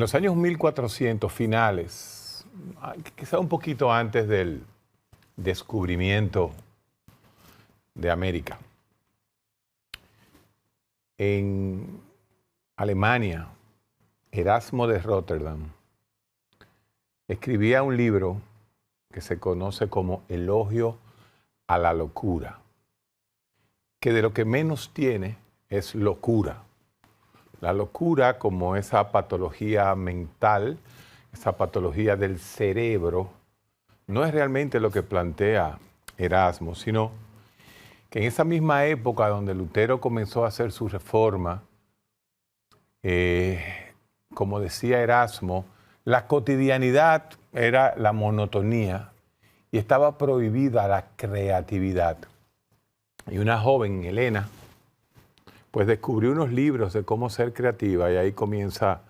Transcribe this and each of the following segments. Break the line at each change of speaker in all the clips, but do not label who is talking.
los años 1400 finales, quizá un poquito antes del descubrimiento de América, en Alemania, Erasmo de Rotterdam escribía un libro que se conoce como Elogio a la locura, que de lo que menos tiene es locura. La locura como esa patología mental, esa patología del cerebro, no es realmente lo que plantea Erasmo, sino que en esa misma época donde Lutero comenzó a hacer su reforma, como decía Erasmo, la cotidianidad era la monotonía y estaba prohibida la creatividad. Y una joven, Helena, pues descubrió unos libros de cómo ser creativa y ahí comienza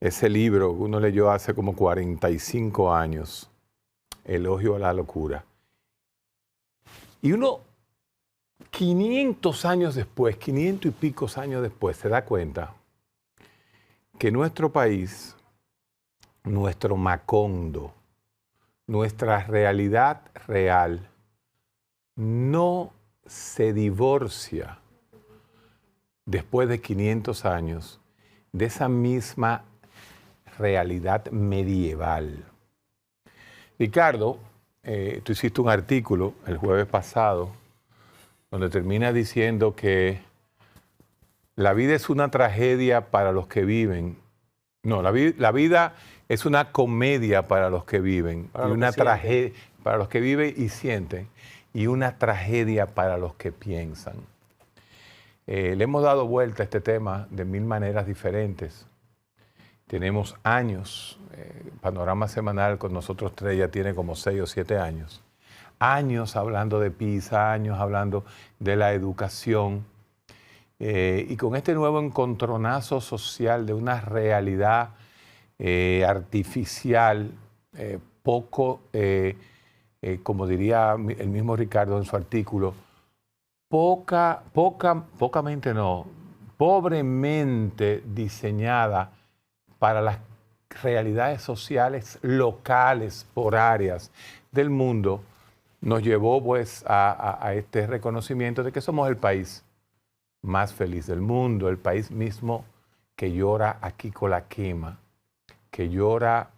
ese libro que uno leyó hace como 45 años, Elogio a la locura. Y uno, 500 años después, 500 y pico años después, se da cuenta que nuestro país, nuestro Macondo, nuestra realidad real, no se divorcia después de 500 años de esa misma realidad medieval. Ricardo, tú hiciste un artículo el jueves pasado donde termina diciendo que la vida es una tragedia para los que viven. No, la vida es una comedia para los que viven, y una tragedia para los que viven y sienten, y una tragedia para los que piensan. Le hemos dado vuelta a este tema de mil maneras diferentes. Tenemos años, Panorama Semanal con nosotros tres ya tiene como 6 o 7 años. Años hablando de PISA, años hablando de la educación. Y con este nuevo encontronazo social de una realidad artificial, poco, como diría el mismo Ricardo en su artículo, pobremente diseñada para las realidades sociales locales por áreas del mundo, nos llevó pues a este reconocimiento de que somos el país más feliz del mundo, el país mismo que llora a Kiko La Quema, que llora...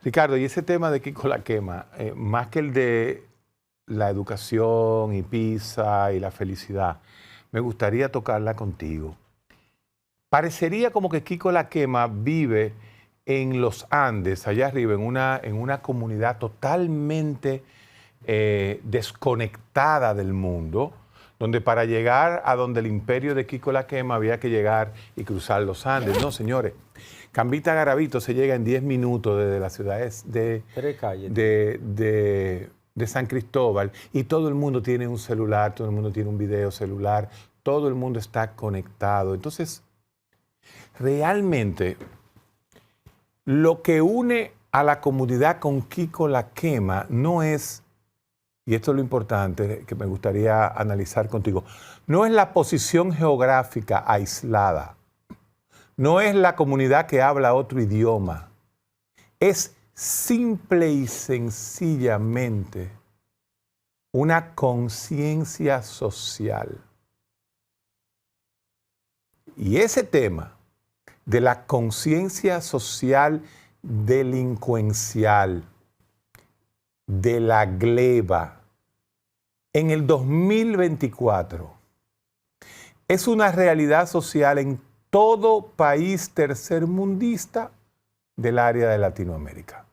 Ricardo, y ese tema de Kiko La Quema, más que el de la educación y PISA y la felicidad, me gustaría tocarla contigo. Parecería como que Kiko La Quema vive en los Andes, allá arriba, en una comunidad totalmente desconectada del mundo, donde para llegar a donde el imperio de Kiko La Quema había que llegar y cruzar los Andes. No, señores, Cambita a Garavito se llega en 10 minutos desde las ciudades de San Cristóbal, y todo el mundo tiene un celular, todo el mundo tiene un video celular, todo el mundo está conectado. Entonces, realmente, lo que une a la comunidad con Kiko La Quema no es, y esto es lo importante que me gustaría analizar contigo, no es la posición geográfica aislada, no es la comunidad que habla otro idioma, es simple y sencillamente una conciencia social. Y ese tema de la conciencia social delincuencial, de la gleba, en el 2024, es una realidad social en todo país tercermundista del área de Latinoamérica.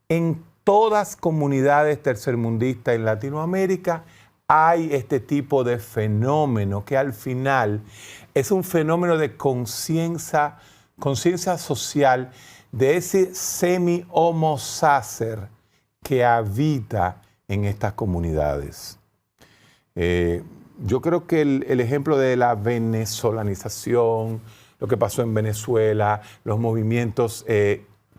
En todas comunidades tercermundistas en Latinoamérica hay este tipo de fenómeno que al final es un fenómeno de conciencia social de ese semi-homo sacer que habita en estas comunidades. Yo creo que el ejemplo de la venezolanización, lo que pasó en Venezuela, los movimientos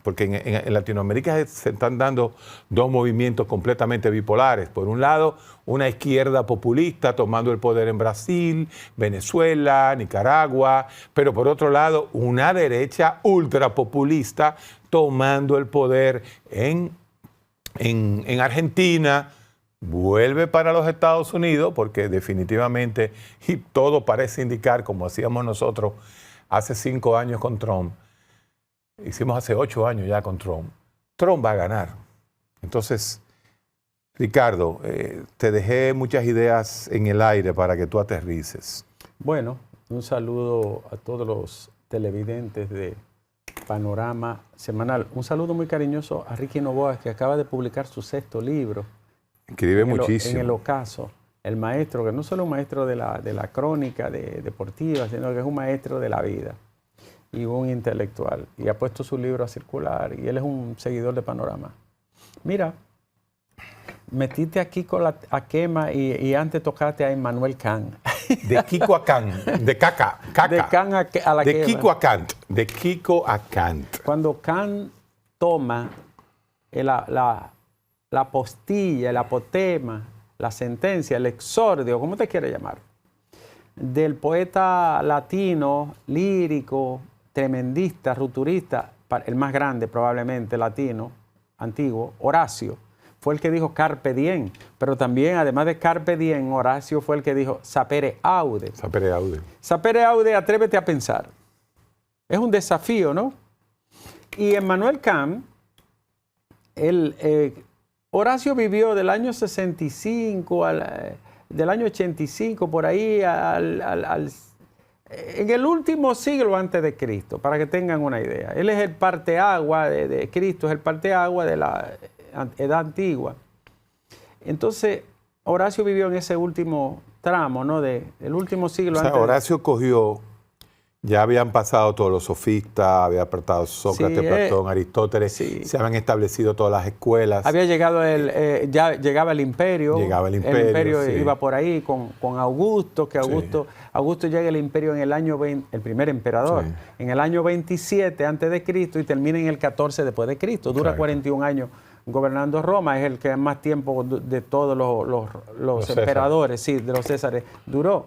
porque en Latinoamérica se están dando dos movimientos completamente bipolares. Por un lado, una izquierda populista tomando el poder en Brasil, Venezuela, Nicaragua, pero por otro lado, una derecha ultrapopulista tomando el poder en Argentina. Vuelve para los Estados Unidos porque definitivamente, y todo parece indicar, como hacíamos nosotros hace 5 años con Trump, hicimos hace 8 años ya con Trump, Trump va a ganar. Entonces, Ricardo, te dejé muchas ideas en el aire para que tú aterrices.
Bueno, un saludo a todos los televidentes de Panorama Semanal. Un saludo muy cariñoso a Ricky Novoa, que acaba de publicar su 6º libro.
Escribe muchísimo.
En el ocaso. El maestro, que no solo un maestro de la crónica deportiva, sino que es un maestro de la vida y un intelectual. Y ha puesto su libro a circular y él es un seguidor de Panorama. Mira, metiste a Kiko a Quema y antes tocaste a Immanuel Kant.
De Kiko a Kant, de Caca.
De Kant a la
de
Quema.
Kiko a Kant, de Kiko a Kant.
Cuando Kant toma la apostilla, el apotema, la sentencia, el exordio, ¿cómo te quiere llamar? Del poeta latino, lírico, tremendista, rupturista, el más grande probablemente latino, antiguo, Horacio, fue el que dijo carpe diem, pero también, además de carpe diem, Horacio fue el que dijo sapere aude.
Sapere aude.
Sapere aude, atrévete a pensar. Es un desafío, ¿no? Y Immanuel Kant, Horacio vivió del año 65 del año 85 por ahí en el último siglo antes de Cristo, para que tengan una idea. Él es el parteagua de Cristo, es el parteagua de la edad antigua. Entonces, Horacio vivió en ese último tramo, ¿no? El último siglo antes.
Horacio cogió, ya habían pasado todos los sofistas, había pasado Sócrates,
Sí,
Platón, Aristóteles,
sí.
se habían establecido todas las escuelas.
Había llegado ya llegaba el imperio.
Llegaba el
El imperio
sí.
iba por ahí con Augusto, que Augusto llega al imperio en el año 20, el primer emperador,
Sí.
en el año 27 antes de Cristo y termina en el 14 después de Cristo. Dura
Correcto.
41 años gobernando Roma, es el que más tiempo de todos los emperadores, sí, de los Césares, duró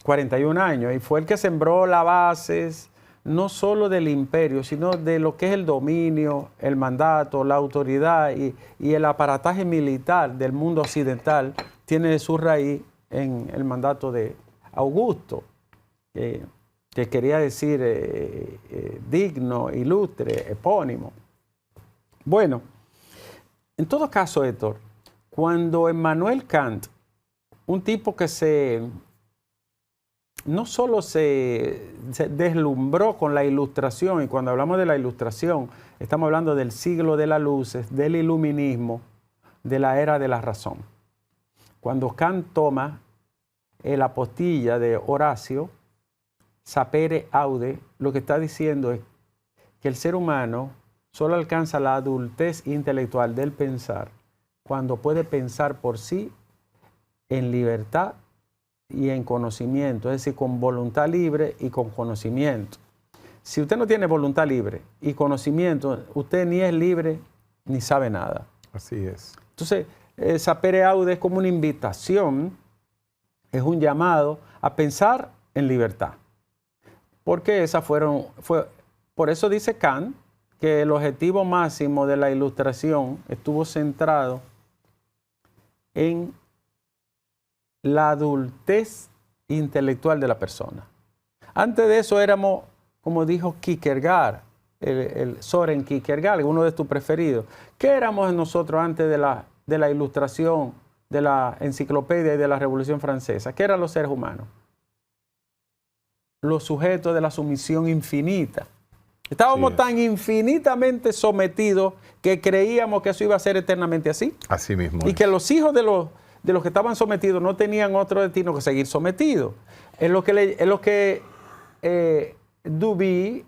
41 años y fue el que sembró las bases no solo del imperio, sino de lo que es el dominio, el mandato, la autoridad y el aparataje militar del mundo occidental tiene su raíz en el mandato de Augusto, que quería decir digno, ilustre, epónimo. Bueno, en todo caso, Héctor, cuando Immanuel Kant, un tipo que no solo se deslumbró con la ilustración, y cuando hablamos de la ilustración, estamos hablando del siglo de las luces, del iluminismo, de la era de la razón. Cuando Kant toma la apostilla de Horacio, sapere aude, lo que está diciendo es que el ser humano solo alcanza la adultez intelectual del pensar cuando puede pensar por sí en libertad y en conocimiento, es decir, con voluntad libre y con conocimiento. Si usted no tiene voluntad libre y conocimiento, usted ni es libre ni sabe nada.
Así es.
Entonces, sapere aude es como una invitación, es un llamado a pensar en libertad. Porque por eso dice Kant que el objetivo máximo de la ilustración estuvo centrado en la adultez intelectual de la persona. Antes de eso éramos, como dijo Kierkegaard, el Soren Kierkegaard, uno de tus preferidos. ¿Qué éramos nosotros antes de la ilustración, de la enciclopedia y de la Revolución Francesa? ¿Qué eran los seres humanos? Los sujetos de la sumisión infinita. Estábamos tan infinitamente sometidos que creíamos que eso iba a ser eternamente así.
Así mismo.
Y que los hijos de los que estaban sometidos no tenían otro destino que seguir sometidos. Es lo que Duby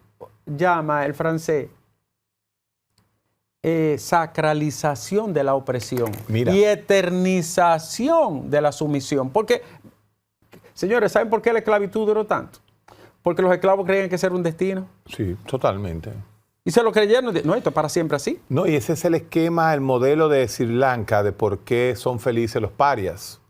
llama, el francés, sacralización de la opresión.
Mira.
Y eternización de la sumisión. Porque, señores, ¿saben por qué la esclavitud duró tanto? Porque los esclavos creían que ese era un destino.
Sí, totalmente.
Y se lo creyeron, no, esto es para siempre así.
No, y ese es el esquema, el modelo de Sri Lanka de por qué son felices los parias.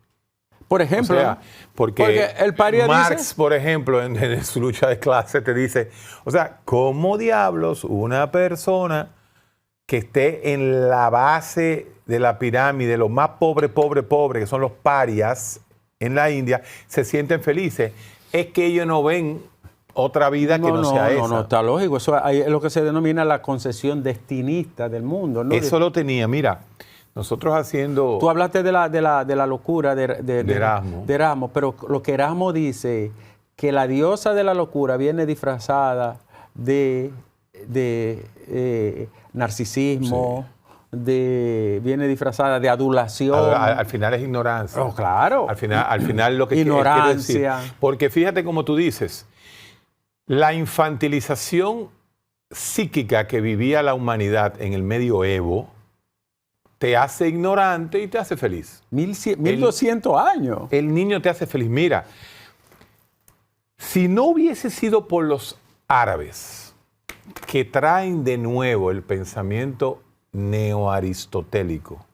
Por ejemplo,
O sea, porque
el paria
Marx,
dice,
por ejemplo, en su lucha de clase te dice, o sea, ¿cómo diablos una persona que esté en la base de la pirámide, los más pobres, que son los parias en la India, se sienten felices? Es que ellos no ven otra vida que no sea esa.
No, está lógico. Eso es lo que se denomina la concesión destinista del mundo, ¿no?
Eso lo tenía, mira, nosotros haciendo...
Tú hablaste de la locura de
Erasmo.
de Erasmo, pero lo que Erasmo dice, que la diosa de la locura viene disfrazada de narcisismo, viene disfrazada de adulación.
Al final es ignorancia.
Oh, claro.
Al final lo que
ignorancia.
quiere decir. Porque fíjate como tú dices, la infantilización psíquica que vivía la humanidad en el medioevo te hace ignorante y te hace feliz.
1200 años.
El niño te hace feliz. Mira, si no hubiese sido por los árabes que traen de nuevo el pensamiento neoaristotélico,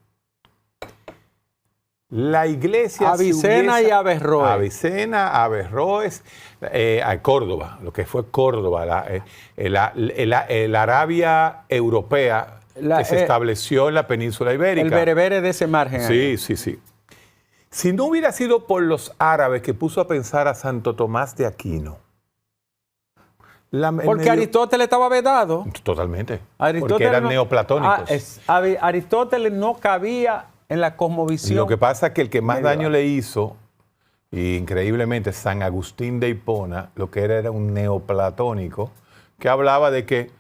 la iglesia...
Avicena y Averroes.
Avicena, Averroes, a Córdoba, lo que fue Córdoba, la Arabia europea que se estableció en la península ibérica.
El berebere de ese margen.
Sí. Si no hubiera sido por los árabes que puso a pensar a Santo Tomás de Aquino.
Porque Aristóteles estaba vedado.
Totalmente. Porque eran neoplatónicos.
Aristóteles no cabía en la cosmovisión.
Lo que pasa es que el que más daño le hizo, y increíblemente San Agustín de Hipona, lo que era un neoplatónico, que hablaba de que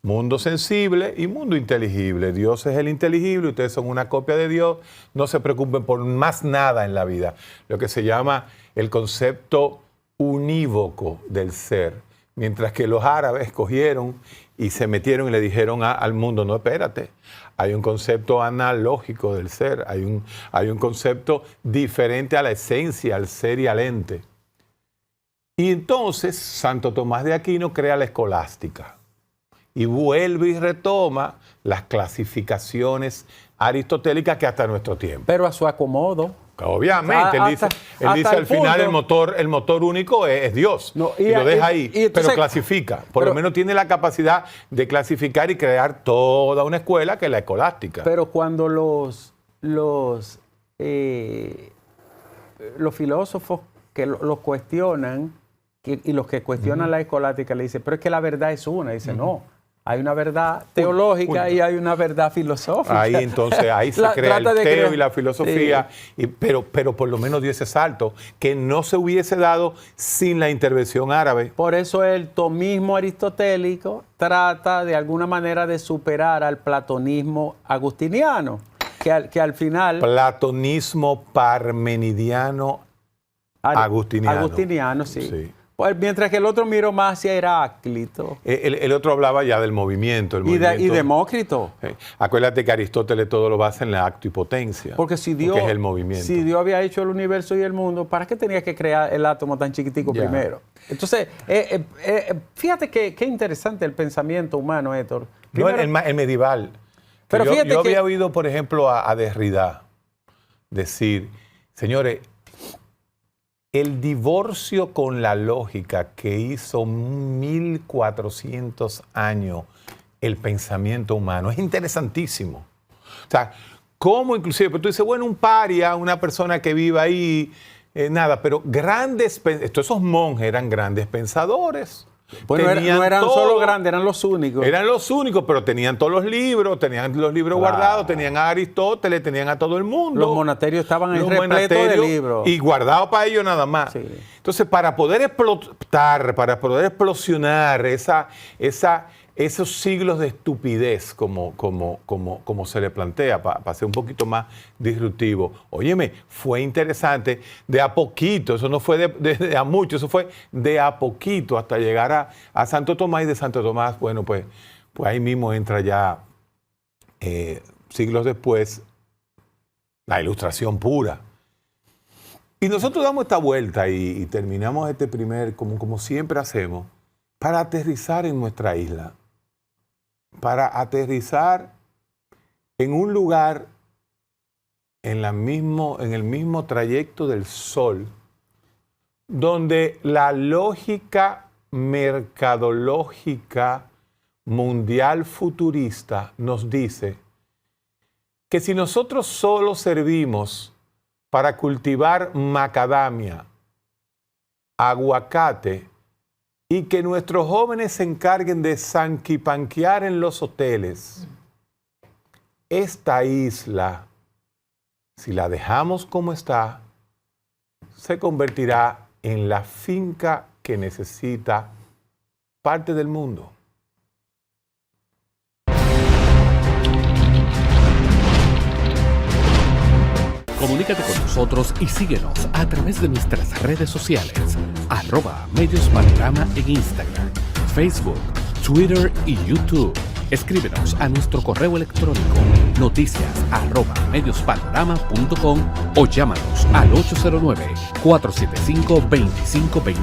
mundo sensible y mundo inteligible. Dios es el inteligible, ustedes son una copia de Dios, no se preocupen por más nada en la vida. Lo que se llama el concepto unívoco del ser. Mientras que los árabes cogieron y se metieron y le dijeron al mundo, no, espérate, hay un concepto analógico del ser, hay un concepto diferente a la esencia, al ser y al ente. Y entonces Santo Tomás de Aquino crea la escolástica y vuelve y retoma las clasificaciones aristotélicas que hasta nuestro tiempo.
Pero a su acomodo.
Obviamente, él dice al final el motor único es Dios. No, y lo deja ahí, entonces, pero clasifica. Por lo menos tiene la capacidad de clasificar y crear toda una escuela que es la escolástica.
Pero cuando los filósofos que los cuestionan y los que cuestionan la escolástica le dicen, pero es que la verdad es una. Dice, no. Hay una verdad teológica y hay una verdad filosófica.
Ahí se crea el teo y la filosofía, pero por lo menos dio ese salto que no se hubiese dado sin la intervención árabe.
Por eso el tomismo aristotélico trata de alguna manera de superar al platonismo agustiniano, que al final...
Platonismo parmenidiano agustiniano.
Agustiniano, sí. Mientras que el otro miró más hacia Heráclito.
El otro hablaba ya del movimiento.
Y Demócrito.
Acuérdate que Aristóteles todo lo basa en la acto y potencia.
Porque si Dios
es el movimiento.
Si Dios había hecho el universo y el mundo, ¿para qué tenía que crear el átomo tan chiquitico primero? Entonces, fíjate qué interesante el pensamiento humano, Héctor.
Primero, no, el medieval. Pero yo había oído, por ejemplo, a Derrida decir, señores, el divorcio con la lógica que hizo 1400 años el pensamiento humano es interesantísimo. O sea, cómo inclusive, pero tú dices, bueno, un paria, una persona que vive ahí, nada, pero esos monjes eran grandes pensadores.
Bueno, no eran solo grandes, eran los únicos.
Eran los únicos, pero tenían todos los libros, guardados, tenían a Aristóteles, tenían a todo el mundo.
Los monasterios estaban en repleto de libros.
Y guardados para ellos nada más. Sí. Entonces, para poder explotar, para poder explosionar esos siglos de estupidez, como se le plantea, para ser un poquito más disruptivo. Óyeme, fue interesante de a poquito, eso no fue de a mucho, eso fue de a poquito hasta llegar a Santo Tomás, y de Santo Tomás, bueno, pues ahí mismo entra ya, siglos después, la Ilustración pura. Y nosotros damos esta vuelta y terminamos este primer, como siempre hacemos, para aterrizar en nuestra isla. para aterrizar en un lugar en el mismo trayecto del Sol, donde la lógica mercadológica mundial futurista nos dice que si nosotros solo servimos para cultivar macadamia, aguacate, y que nuestros jóvenes se encarguen de sanquipanquear en los hoteles, esta isla, si la dejamos como está, se convertirá en la finca que necesita parte del mundo.
Comunícate con nosotros y síguenos a través de nuestras redes sociales, @MediosPanorama en Instagram, Facebook, Twitter y YouTube. Escríbenos a nuestro correo electrónico noticias@mediospanorama.com o llámanos al 809-475-2520.